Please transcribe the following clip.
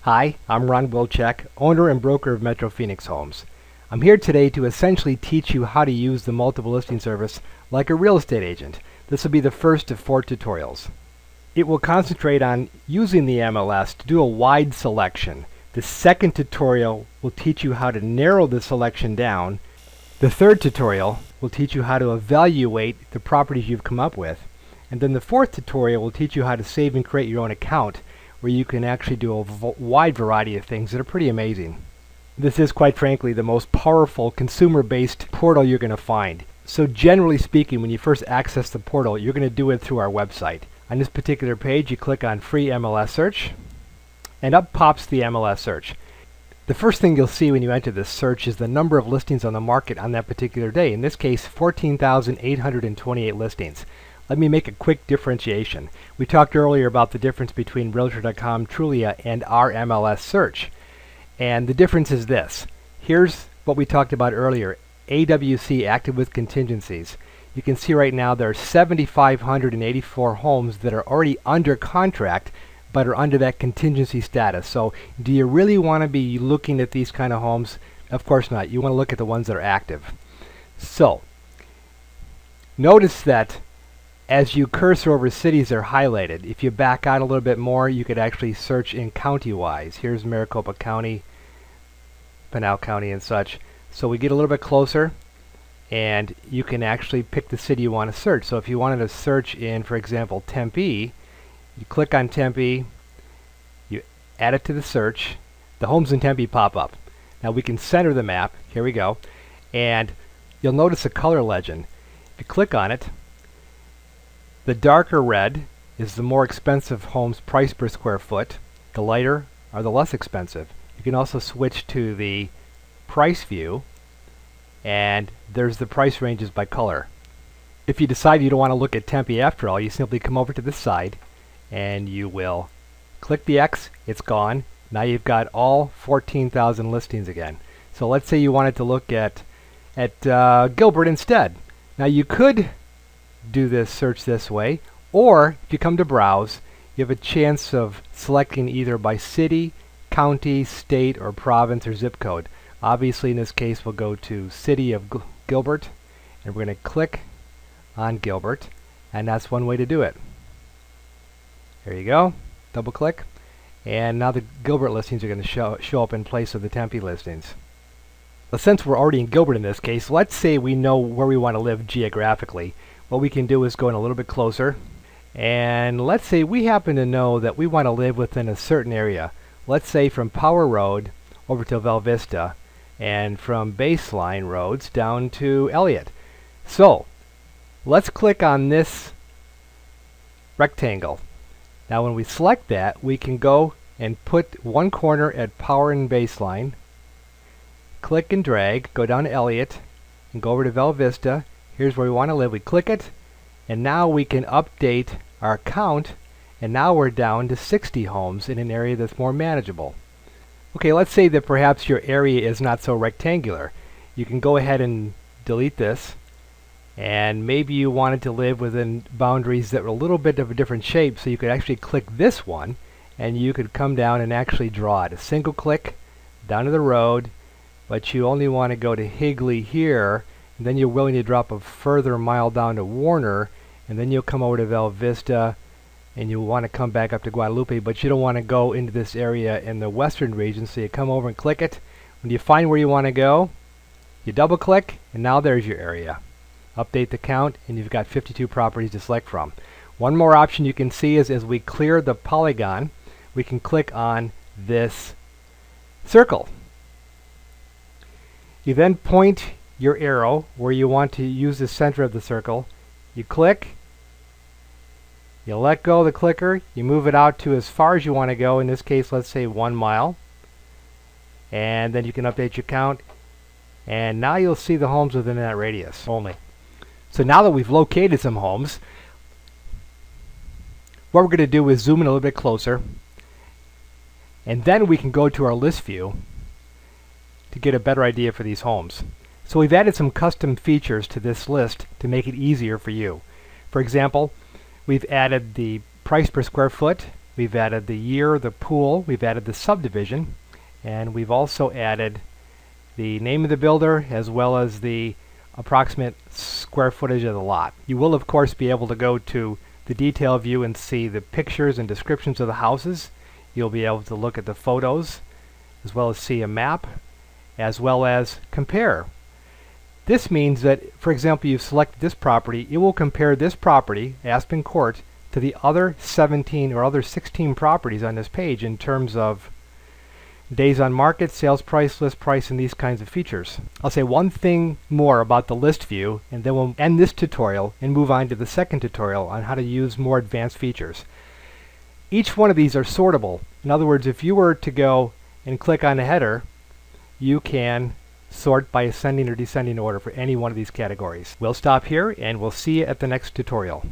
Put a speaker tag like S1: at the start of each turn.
S1: Hi, I'm Ron Wilczek, owner and broker of Metro Phoenix Homes. I'm here today to essentially teach you how to use the multiple listing service like a real estate agent. This will be the first of 4 tutorials. It will concentrate on using the MLS to do a wide selection. The second tutorial will teach you how to narrow the selection down. The third tutorial will teach you how to evaluate the properties you've come up with. And then the fourth tutorial will teach you how to save and create your own account, where you can actually do a wide variety of things that are pretty amazing. This is, quite frankly, the most powerful consumer-based portal you're going to find. So generally speaking, when you first access the portal, you're going to do it through our website. On this particular page, you click on Free MLS Search, and up pops the MLS Search. The first thing you'll see when you enter this search is the number of listings on the market on that particular day. In this case, 14,828 listings. Let me make a quick differentiation. We talked earlier about the difference between Realtor.com, Trulia, and our MLS Search. And the difference is this. Here's what we talked about earlier, AWC, active with contingencies. You can see right now there are 7,584 homes that are already under contract but are under that contingency status. So do you really want to be looking at these kind of homes? Of course not. You want to look at the ones that are active. So notice that as you cursor over cities, they're highlighted. If you back out a little bit more, you could actually search in county-wise. Here's Maricopa County, Pinal County, and such. So we get a little bit closer, and you can actually pick the city you want to search. So if you wanted to search in, for example, Tempe, you click on Tempe, you add it to the search, the homes in Tempe pop up. Now we can center the map. Here we go. And you'll notice a color legend. If you click on it, the darker red is the more expensive homes price per square foot. The lighter are the less expensive. You can also switch to the price view, and there's the price ranges by color. If you decide you don't want to look at Tempe after all, you simply come over to this side and you will click the X. It's gone. Now you've got all 14,000 listings again. So let's say you wanted to look at Gilbert instead. Now you could do this search this way, or if you come to browse, you have a chance of selecting either by city, county, state, or province or zip code. Obviously in this case we'll go to city of Gilbert, and we're going to click on Gilbert, and that's one way to do it. There you go. Double click, and now the Gilbert listings are going to show up in place of the Tempe listings. But since we're already in Gilbert in this case, let's say we know where we want to live geographically. What we can do is go in a little bit closer, and let's say we happen to know that we want to live within a certain area. Let's say from Power Road over to Val Vista, and from Baseline Roads down to Elliott. So let's click on this rectangle. Now when we select that, we can go and put one corner at Power and Baseline, click and drag, go down to Elliott, and go over to Val Vista. Here's where we want to live. We click it, and now we can update our count, and now we're down to 60 homes in an area that's more manageable. Okay, let's say that perhaps your area is not so rectangular. You can go ahead and delete this, and maybe you wanted to live within boundaries that were a little bit of a different shape, so you could actually click this one, and you could come down and actually draw it. A single click down to the road, but you only want to go to Higley here, and then you're willing to drop a further mile down to Warner, and then you'll come over to Val Vista, and you'll want to come back up to Guadalupe, but you don't want to go into this area in the western region, so you come over and click it. When you find where you want to go, you double click, and now there's your area. Update the count, and you've got 52 properties to select from. One more option you can see is as we clear the polygon, we can click on this circle. You then point your arrow where you want to use the center of the circle. You click, you let go of the clicker, you move it out to as far as you want to go. In this case, let's say 1 mile, and then you can update your count, and now you'll see the homes within that radius only. So now that we've located some homes, what we're going to do is zoom in a little bit closer, and then we can go to our list view to get a better idea for these homes. So we've added some custom features to this list to make it easier for you. For example, we've added the price per square foot We've added the year, the pool, we've added the subdivision, and we've also added the name of the builder as well as the approximate square footage of the lot. You will of course be able to go to the detail view and see the pictures and descriptions of the houses. You'll be able to look at the photos as well as see a map as well as compare. This means that, for example, you've selected this property, it will compare this property, Aspen Court, to the other 17 or other 16 properties on this page in terms of days on market, sales price, list price, and these kinds of features. I'll say one thing more about the list view, and then we'll end this tutorial and move on to the second tutorial on how to use more advanced features. Each one of these are sortable. In other words, if you were to go and click on a header, you can sort by ascending or descending order for any one of these categories. We'll stop here and we'll see you at the next tutorial.